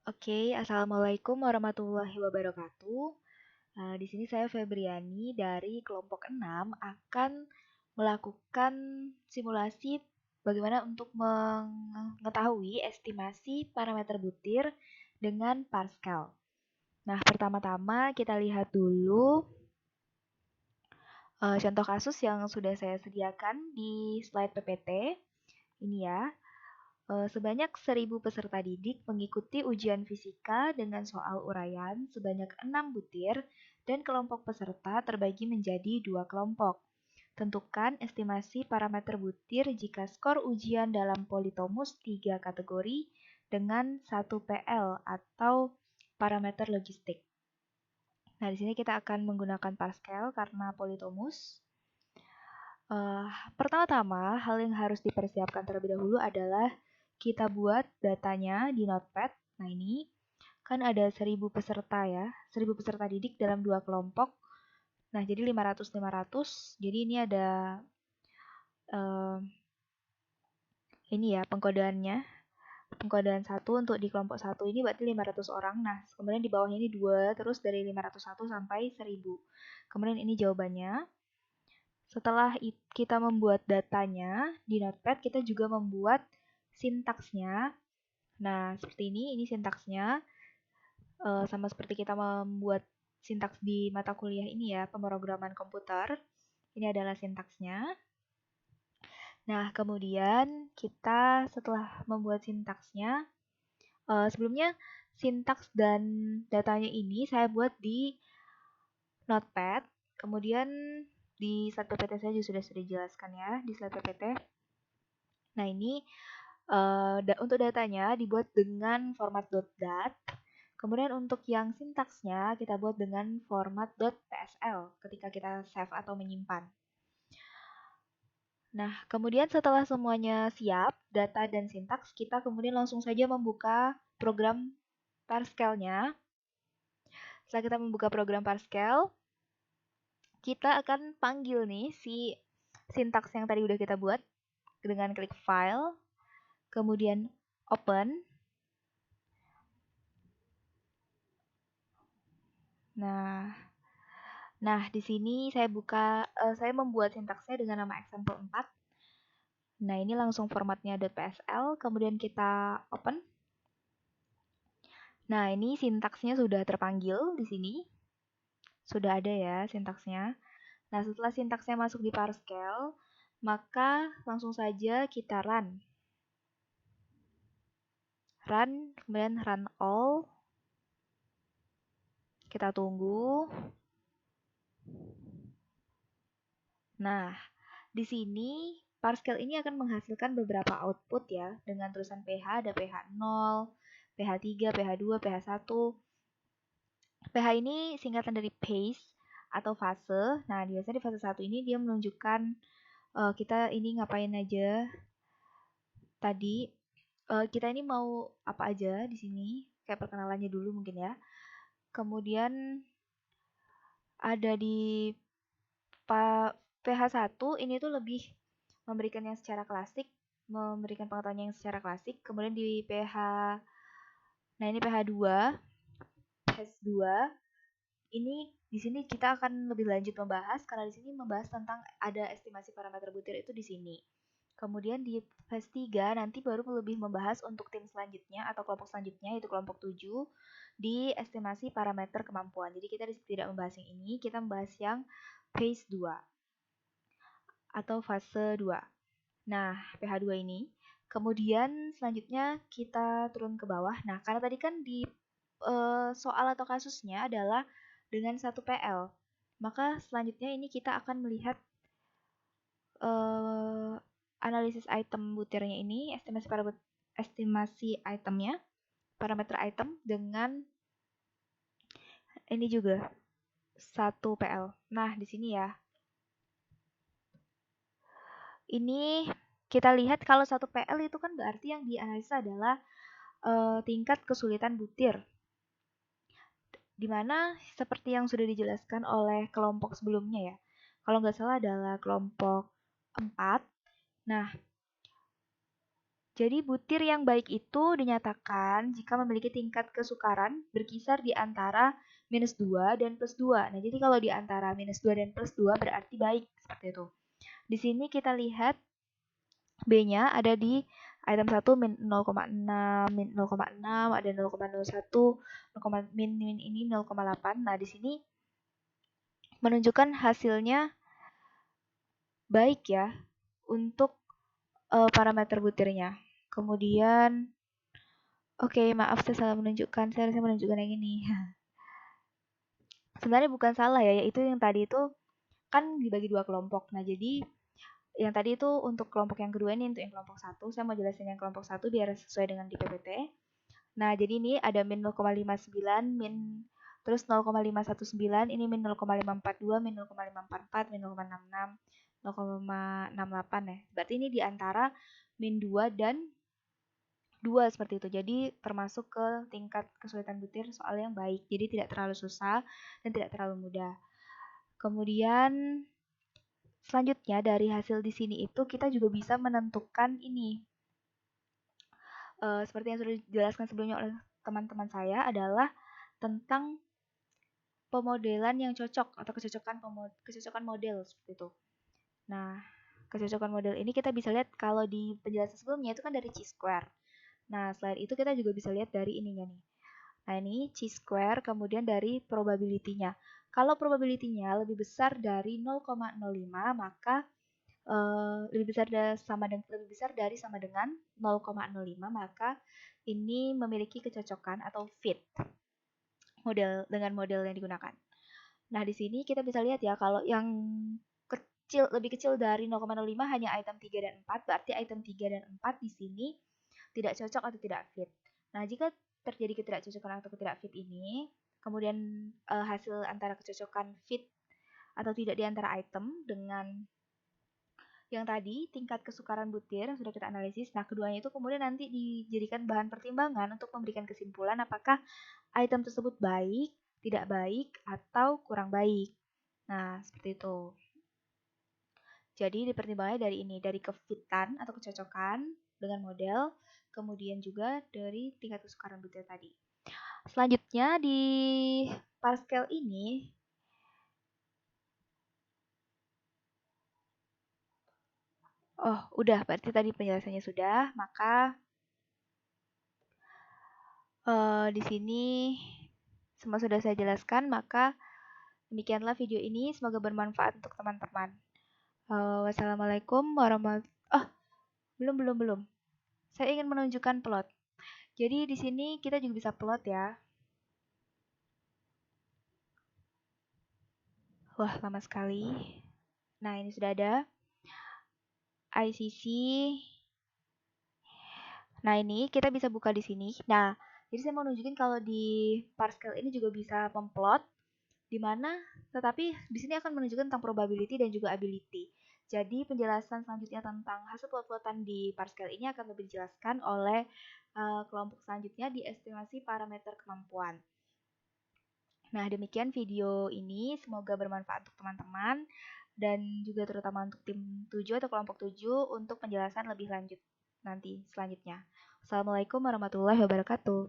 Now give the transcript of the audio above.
Oke, Assalamualaikum warahmatullahi wabarakatuh. Di sini saya Febriani dari kelompok 6 akan melakukan simulasi bagaimana untuk mengetahui estimasi parameter butir dengan Pascal. Nah, pertama-tama kita lihat dulu contoh kasus yang sudah saya sediakan di slide PPT. Ini ya. Sebanyak 1.000 peserta didik mengikuti ujian fisika dengan soal uraian sebanyak 6 butir dan kelompok peserta terbagi menjadi 2 kelompok. Tentukan estimasi parameter butir jika skor ujian dalam politomus 3 kategori dengan 1 PL atau parameter logistik. Nah, di sini kita akan menggunakan Pascal karena politomus. Pertama-tama, hal yang harus dipersiapkan terlebih dahulu adalah kita buat datanya di Notepad. Nah, ini kan ada 1.000 peserta ya, 1.000 peserta didik dalam 2 kelompok. Nah, jadi 500-500. Jadi ini ada ini ya pengkodeannya. Pengkodean 1 untuk di kelompok 1 ini berarti 500 orang. Nah, kemudian di bawahnya ini 2, terus dari 501 sampai 1.000. Kemudian ini jawabannya. Setelah kita membuat datanya di Notepad, kita juga membuat sintaksnya. Nah, seperti ini sintaksnya. Sama seperti kita membuat sintaks di mata kuliah ini ya, pemrograman komputer. Ini adalah sintaksnya. Nah, kemudian kita setelah membuat sintaksnya, sebelumnya sintaks dan datanya ini saya buat di Notepad. Kemudian di slide PPT saya juga sudah dijelaskan ya, di slide PPT. Nah, ini untuk datanya dibuat dengan format .dat. Kemudian untuk yang sintaksnya kita buat dengan format .psl ketika kita save atau menyimpan. Nah, kemudian setelah semuanya siap, data dan sintaks, kita kemudian langsung saja membuka program Pascal-nya. Setelah kita membuka program Pascal, kita akan panggil nih si sintaks yang tadi udah kita buat dengan klik file, kemudian open. Nah, di sini saya membuat sintaksnya dengan nama example 4. Nah, ini langsung formatnya .psl, kemudian kita open. Nah, ini sintaksnya sudah terpanggil di sini. Sudah ada ya sintaksnya. Nah, setelah sintaksnya masuk di Pascal, maka langsung saja kita run. Run, kemudian run all. Kita tunggu. Nah, di sini Pascal ini akan menghasilkan beberapa output ya, dengan tulisan pH, ada pH 0, pH 3, pH 2, pH 1. pH ini singkatan dari phase atau fase. Nah, biasanya di fase 1 ini dia menunjukkan kita ini ngapain aja tadi. Kita ini mau apa aja di sini, kayak perkenalannya dulu mungkin ya. Kemudian ada di pH 1 ini tuh lebih memberikan yang secara klasik, memberikan pengetahuan yang secara klasik. Kemudian di pH, nah ini pH 2, pH 2, ini di sini kita akan lebih lanjut membahas karena di sini membahas tentang ada estimasi parameter butir itu di sini. Kemudian di phase 3 nanti baru lebih membahas untuk tim selanjutnya atau kelompok selanjutnya yaitu kelompok 7 di estimasi parameter kemampuan. Jadi kita tidak membahas yang ini, kita membahas yang phase 2 atau fase 2. Nah, pH 2 ini. Kemudian selanjutnya kita turun ke bawah. Nah, karena tadi kan di soal atau kasusnya adalah dengan 1 PL. Maka selanjutnya ini kita akan melihat analisis item butirnya ini, estimasi itemnya, parameter item dengan ini juga 1 PL. Nah, di sini ya. Ini kita lihat kalau 1 PL itu kan berarti yang dianalisa adalah tingkat kesulitan butir. Dimana seperti yang sudah dijelaskan oleh kelompok sebelumnya ya. Kalau nggak salah adalah kelompok 4. Nah, Jadi butir yang baik itu dinyatakan jika memiliki tingkat kesukaran berkisar di antara -2 dan +2. Nah, jadi kalau di antara -2 dan +2 berarti baik, seperti itu. Di sini kita lihat B-nya ada di item 1 -0,6, -0,6, ada 0,01, min ini 0,8. Nah, di sini menunjukkan hasilnya baik ya untuk parameter butirnya. Kemudian, oke, maaf saya salah menunjukkan. Saya harusnya menunjukkan yang ini. Sebenarnya bukan salah ya, yaitu yang tadi itu kan dibagi 2 kelompok. Nah, jadi yang tadi itu untuk kelompok yang kedua, ini untuk yang kelompok 1. Saya mau jelasin yang kelompok 1 biar sesuai dengan di PPT. Nah, jadi ini ada min 0,59, terus 0,519, ini min 0,542, min 0,544, min 0,66, 0,68 ya. Berarti ini di antara min 2 dan 2 seperti itu. Jadi termasuk ke tingkat kesulitan butir soal yang baik. Jadi tidak terlalu susah dan tidak terlalu mudah. Kemudian selanjutnya dari hasil di sini itu kita juga bisa menentukan ini. Seperti yang sudah dijelaskan sebelumnya oleh teman-teman saya adalah tentang pemodelan yang cocok atau kecocokan model seperti itu. Nah, kecocokan model ini kita bisa lihat kalau di penjelasan sebelumnya itu kan dari chi-square. Nah, selain itu kita juga bisa lihat dari ininya nih. Nah, ini chi-square kemudian dari probability-nya. Kalau probability-nya lebih besar dari 0,05 maka lebih besar dari sama dengan 0,05 maka ini memiliki kecocokan atau fit dengan model yang digunakan. Nah, di sini kita bisa lihat ya kalau yang lebih kecil dari 0,05 hanya item 3 dan 4, berarti item 3 dan 4 di sini tidak cocok atau tidak fit. Nah, jika terjadi ketidakcocokan atau tidak fit ini, kemudian hasil antara kecocokan fit atau tidak di antara item dengan yang tadi tingkat kesukaran butir yang sudah kita analisis. Nah, keduanya itu kemudian nanti dijadikan bahan pertimbangan untuk memberikan kesimpulan apakah item tersebut baik, tidak baik, atau kurang baik. Nah, seperti itu. Jadi dipertimbangkannya dari ini, dari kefitan atau kecocokan dengan model, kemudian juga dari tingkat kesukaran butir tadi. Selanjutnya di Pascal ini, udah, berarti tadi penjelasannya sudah, maka di sini semua sudah saya jelaskan, maka demikianlah video ini, semoga bermanfaat untuk teman-teman. Wassalamualaikum warahmatullahi belum. Saya ingin menunjukkan plot. Jadi di sini kita juga bisa plot ya. Wah, lama sekali. Nah, ini sudah ada ICC. Nah, ini kita bisa buka di sini. Nah, jadi saya mau nunjukin kalau di Pascal ini juga bisa memplot di mana tetapi di sini akan menunjukkan tentang probability dan juga ability. Jadi penjelasan selanjutnya tentang hasil plot-plotan di Pascal ini akan lebih dijelaskan oleh kelompok selanjutnya di estimasi parameter kemampuan. Nah, demikian video ini. Semoga bermanfaat untuk teman-teman dan juga terutama untuk tim 7 atau kelompok 7 untuk penjelasan lebih lanjut nanti selanjutnya. Assalamualaikum warahmatullahi wabarakatuh.